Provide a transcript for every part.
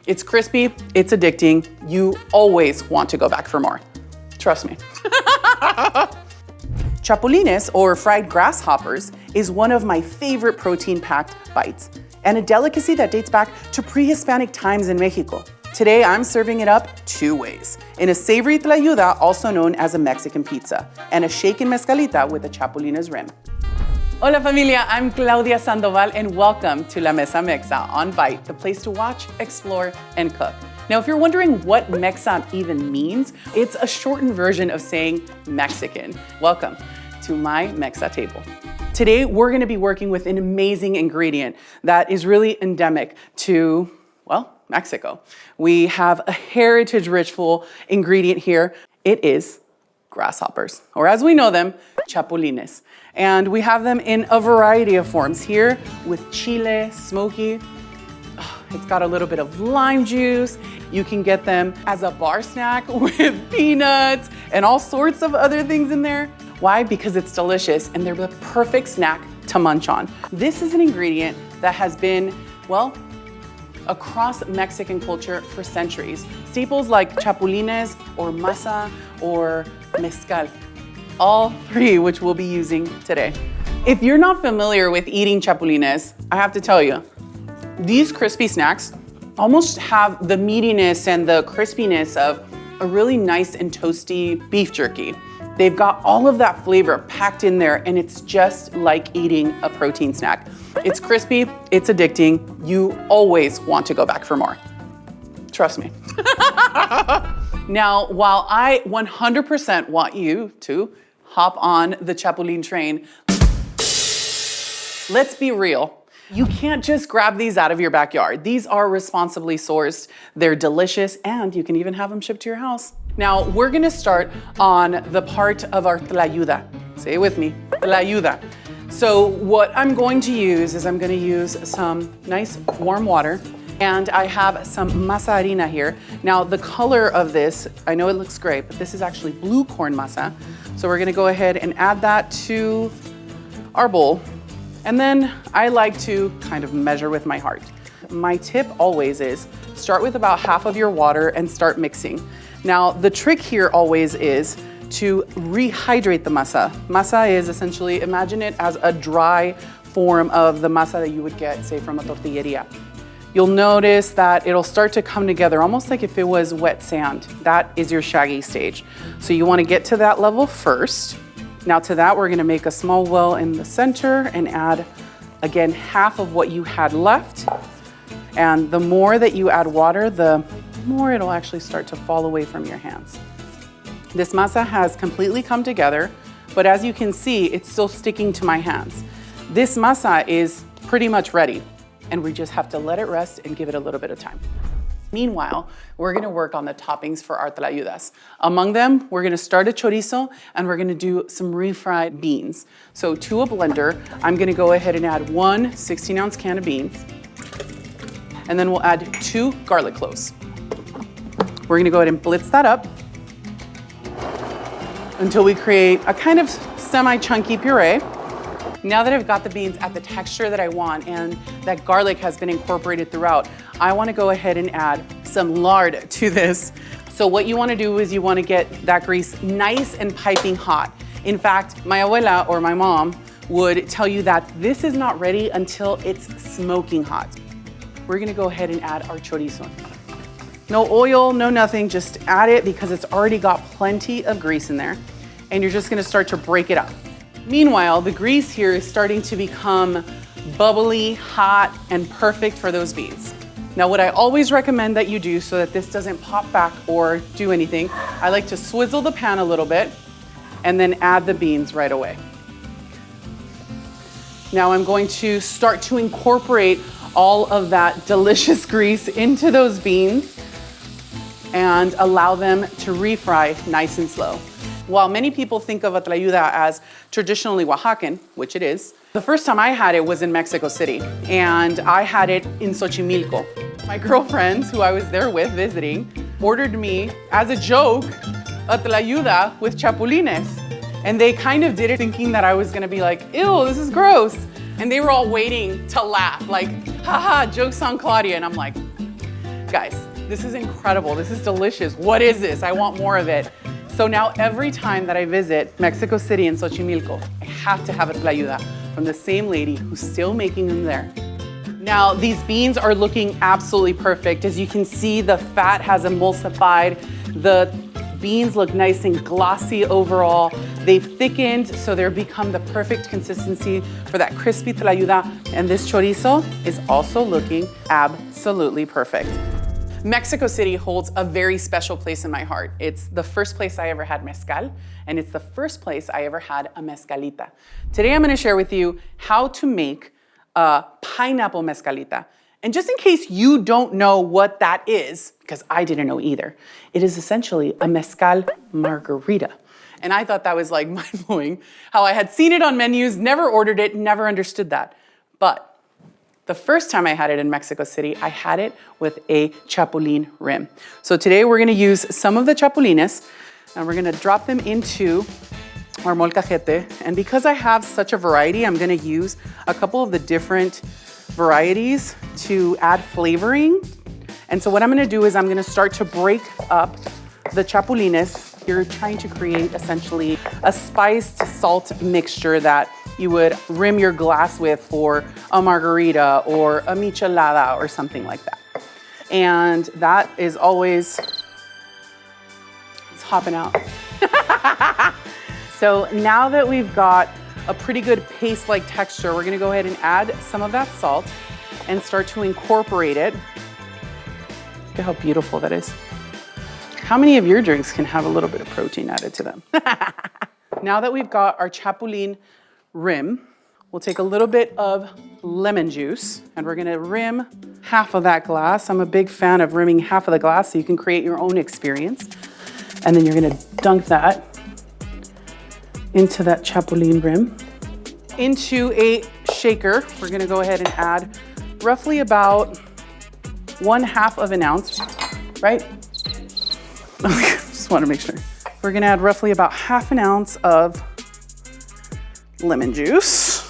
It's crispy, it's addicting. You always want to go back for more. Trust me. Chapulines, or fried grasshoppers, is one of my favorite protein-packed bites, and a delicacy that dates back to pre-Hispanic times in Mexico. Today, I'm serving it up two ways: in a savory tlayuda, also known as a Mexican pizza, and a shaken mezcalita with a Chapulines rim. Hola familia, I'm Claudia Sandoval, and welcome to La Mesa Mexa on Bite, the place to watch, explore, and cook. Now, if you're wondering what Mexa even means, it's a shortened version of saying Mexican. Welcome to my Mexa table. Today, we're gonna be working with an amazing ingredient that is really endemic to, well, Mexico. We have a heritage-rich full ingredient here. It is grasshoppers, or as we know them, chapulines. And we have them in a variety of forms here with chile, smoky. It's got a little bit of lime juice. You can get them as a bar snack with peanuts and all sorts of other things in there. Why? Because it's delicious and they're the perfect snack to munch on. This is an ingredient that has been, well, across Mexican culture for centuries. Staples like chapulines or masa or mezcal, all three which we'll be using today. If you're not familiar with eating chapulines, I have to tell you, these crispy snacks almost have the meatiness and the crispiness of a really nice and toasty beef jerky. They've got all of that flavor packed in there, and it's just like eating a protein snack. It's crispy, it's addicting. You always want to go back for more. Trust me. Now, while I 100% want you to hop on the Chapuline train, let's be real. You can't just grab these out of your backyard. These are responsibly sourced, they're delicious, and you can even have them shipped to your house. Now, we're gonna start on the part of our tlayuda. Say it with me, tlayuda. So what I'm going to use is I'm gonna use some nice warm water, and I have some masa harina here. Now, the color of this, I know it looks great, but this is actually blue corn masa. So we're gonna go ahead and add that to our bowl. And then I like to kind of measure with my heart. My tip always is start with about half of your water and start mixing. Now, the trick here always is to rehydrate the masa. Masa is essentially, imagine it as a dry form of the masa that you would get, say, from a tortilleria. You'll notice that it'll start to come together almost like if it was wet sand. That is your shaggy stage. So you wanna get to that level first. Now to that, we're gonna make a small well in the center and add, again, half of what you had left. And the more that you add water, the more it'll actually start to fall away from your hands. This masa has completely come together, but as you can see, it's still sticking to my hands. This masa is pretty much ready, and we just have to let it rest and give it a little bit of time. Meanwhile, we're gonna work on the toppings for our tlayudas. Among them, we're gonna start a chorizo, and we're gonna do some refried beans. So to a blender, I'm gonna go ahead and add one 16-ounce can of beans, and then we'll add 2 garlic cloves. We're gonna go ahead and blitz that up until we create a kind of semi-chunky puree. Now that I've got the beans at the texture that I want and that garlic has been incorporated throughout, I wanna go ahead and add some lard to this. So what you wanna do is you wanna get that grease nice and piping hot. In fact, my abuela or my mom would tell you that this is not ready until it's smoking hot. We're gonna go ahead and add our chorizo. No oil, no nothing, just add it because it's already got plenty of grease in there. And you're just gonna start to break it up. Meanwhile, the grease here is starting to become bubbly, hot, and perfect for those beans. Now, what I always recommend that you do so that this doesn't pop back or do anything, I like to swizzle the pan a little bit and then add the beans right away. Now I'm going to start to incorporate all of that delicious grease into those beans and allow them to refry nice and slow. While many people think of a tlayuda as traditionally Oaxacan, which it is, the first time I had it was in Mexico City, and I had it in Xochimilco. My girlfriends, who I was there with visiting, ordered me, as a joke, a tlayuda with chapulines. And they kind of did it thinking that I was gonna be like, ew, this is gross. And they were all waiting to laugh, like, haha, joke's on Claudia. And I'm like, Guys, this is incredible. This is delicious. What is this? I want more of it. So now every time that I visit Mexico City and Xochimilco, I have to have a tlayuda from the same lady who's still making them there. Now, these beans are looking absolutely perfect. As you can see, the fat has emulsified. The beans look nice and glossy overall. They've thickened, so they've become the perfect consistency for that crispy tlayuda. And this chorizo is also looking absolutely perfect. Mexico City holds a very special place in my heart. It's the first place I ever had mezcal, and it's the first place I ever had a mezcalita. Today I'm gonna share with you how to make a pineapple mezcalita. And just in case you don't know what that is, because I didn't know either, it is essentially a mezcal margarita. And I thought that was like mind-blowing, how I had seen it on menus, never ordered it, never understood that. But the first time I had it in Mexico City, I had it with a Chapuline rim. So today we're gonna use some of the chapulines, and we're gonna drop them into our molcajete. And because I have such a variety, I'm gonna use a couple of the different varieties to add flavoring. And so what I'm gonna do is I'm gonna start to break up the chapulines. You're trying to create essentially a spiced salt mixture that you would rim your glass with for a margarita or a michelada or something like that. And that is always, it's hopping out. So now that we've got a pretty good paste-like texture, we're gonna go ahead and add some of that salt and start to incorporate it. Look at how beautiful that is. How many of your drinks can have a little bit of protein added to them? Now that we've got our Chapuline rim, we'll take a little bit of lemon juice and we're gonna rim half of that glass. I'm a big fan of rimming half of the glass so you can create your own experience. And then you're gonna dunk that into that Chapuline rim. Into a shaker, we're gonna go ahead and add roughly about 1/2 of an ounce, right? Just wanna make sure. We're gonna add roughly about 1/2 an ounce of lemon juice,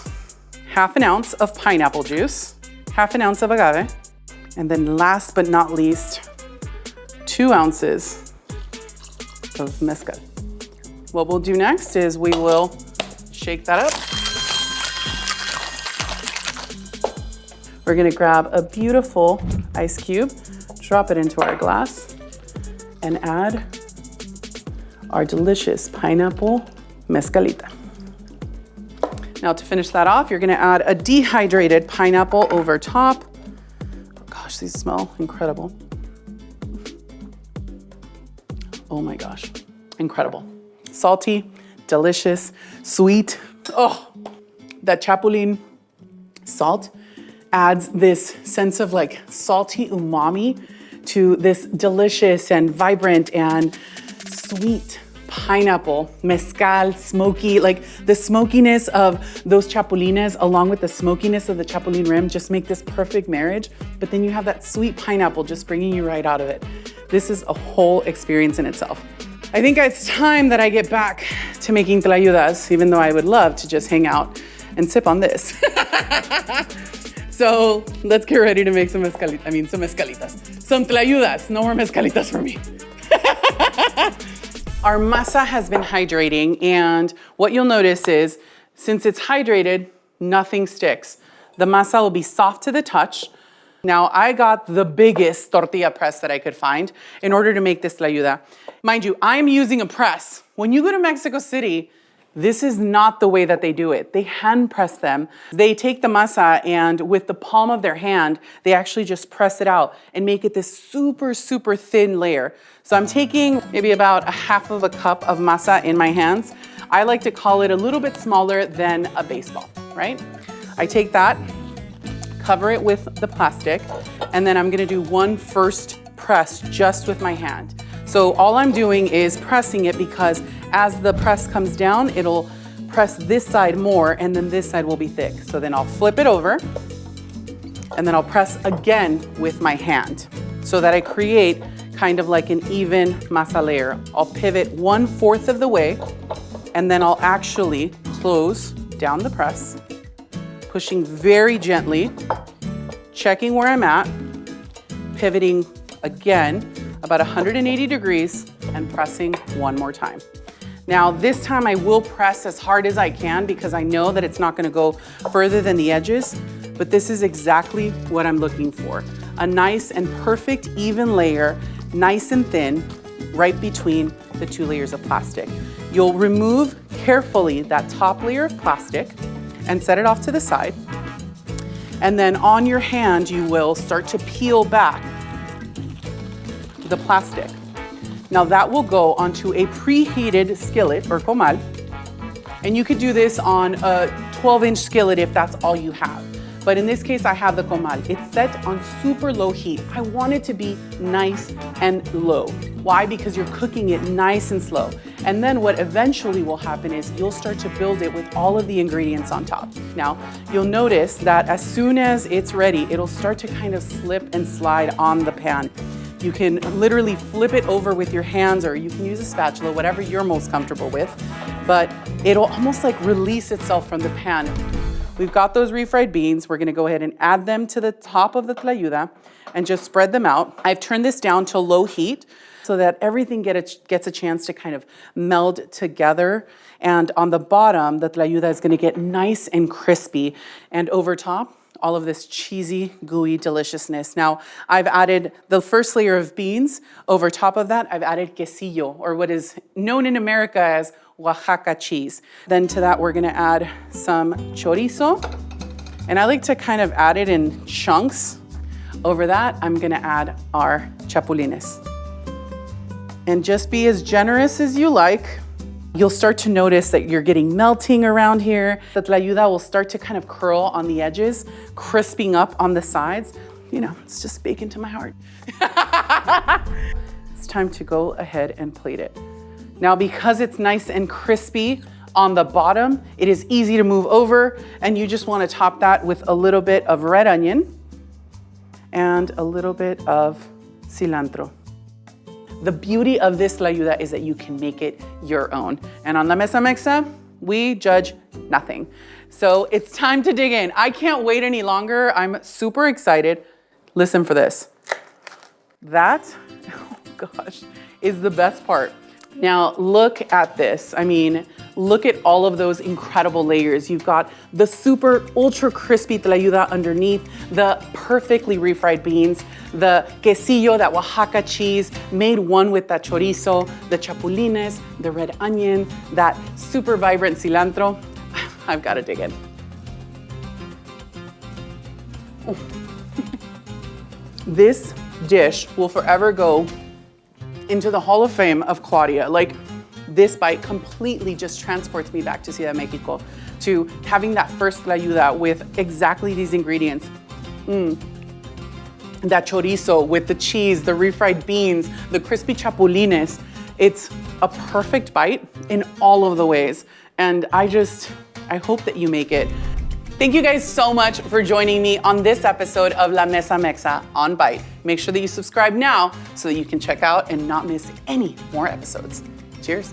1/2 an ounce of pineapple juice, 1/2 an ounce of agave, and then last but not least, 2 ounces of mezcal. What we'll do next is we will shake that up. We're gonna grab a beautiful ice cube, drop it into our glass, and add our delicious pineapple mezcalita. Now to finish that off, you're gonna add a dehydrated pineapple over top. Oh gosh, these smell incredible. Oh my gosh, incredible. Salty, delicious, sweet. Oh, that Chapuline salt adds this sense of like salty umami to this delicious and vibrant and sweet pineapple, mezcal, smoky, like the smokiness of those chapulines along with the smokiness of the Chapuline rim just make this perfect marriage. But then you have that sweet pineapple just bringing you right out of it. This is a whole experience in itself. I think it's time that I get back to making tlayudas, even though I would love to just hang out and sip on this. So let's get ready to make some mezcalitas. Some tlayudas, no more mezcalitas for me. Our masa has been hydrating, and what you'll notice is, since it's hydrated, nothing sticks. The masa will be soft to the touch. Now, I got the biggest tortilla press that I could find in order to make this tlayuda. Mind you, I'm using a press. When you go to Mexico City, this is not the way that they do it. They hand press them. They take the masa and with the palm of their hand, they actually just press it out and make it this super, super thin layer. So I'm taking maybe about 1/2 of a cup of masa in my hands. I like to call it a little bit smaller than a baseball, right? I take that, cover it with the plastic, and then I'm gonna do one first press just with my hand. So all I'm doing is pressing it because as the press comes down, it'll press this side more and then this side will be thick. So then I'll flip it over and then I'll press again with my hand so that I create kind of like an even masa layer. I'll pivot 1/4 of the way and then I'll actually close down the press, pushing very gently, checking where I'm at, pivoting again, about 180 degrees and pressing one more time. Now, this time I will press as hard as I can because I know that it's not gonna go further than the edges, but this is exactly what I'm looking for. A nice and perfect even layer, nice and thin, right between the two layers of plastic. You'll remove carefully that top layer of plastic and set it off to the side. And then on your hand, you will start to peel back the plastic. Now that will go onto a preheated skillet or comal. And you could do this on a 12-inch skillet if that's all you have. But in this case, I have the comal. It's set on super low heat. I want it to be nice and low. Why? Because you're cooking it nice and slow. And then what eventually will happen is you'll start to build it with all of the ingredients on top. Now, you'll notice that as soon as it's ready, it'll start to kind of slip and slide on the pan. You can literally flip it over with your hands, or you can use a spatula, whatever you're most comfortable with, but it'll almost like release itself from the pan. We've got those refried beans. We're gonna go ahead and add them to the top of the tlayuda and just spread them out. I've turned this down to low heat so that everything gets a chance to kind of meld together. And on the bottom, the tlayuda is gonna get nice and crispy. And over top, all of this cheesy, gooey deliciousness. Now, I've added the first layer of beans. Over top of that, I've added quesillo, or what is known in America as Oaxaca cheese. Then to that, we're gonna add some chorizo. And I like to kind of add it in chunks. Over that, I'm gonna add our chapulines. And just be as generous as you like. You'll start to notice that you're getting melting around here. The tlayuda will start to kind of curl on the edges, crisping up on the sides. You know, it's just baking to my heart. It's time to go ahead and plate it. Now, because it's nice and crispy on the bottom, it is easy to move over, and you just want to top that with a little bit of red onion and a little bit of cilantro. The beauty of this tlayuda is that you can make it your own. And on La Mesa Mexa, we judge nothing. So it's time to dig in. I can't wait any longer. I'm super excited. Listen for this. That, oh gosh, is the best part. Now look at this. I mean, look at all of those incredible layers. You've got the super ultra crispy tlayuda underneath, the perfectly refried beans, the quesillo, that Oaxaca cheese, made one with that chorizo, the chapulines, the red onion, that super vibrant cilantro. I've got to dig in. This dish will forever go into the Hall of Fame of Claudia. Like, this bite completely just transports me back to Ciudad de Mexico, to having that first tlayuda with exactly these ingredients. That chorizo with the cheese, the refried beans, the crispy chapulines. It's a perfect bite in all of the ways. And I hope that you make it. Thank you guys so much for joining me on this episode of La Mesa Mexa on Bite. Make sure that you subscribe now so that you can check out and not miss any more episodes. Cheers.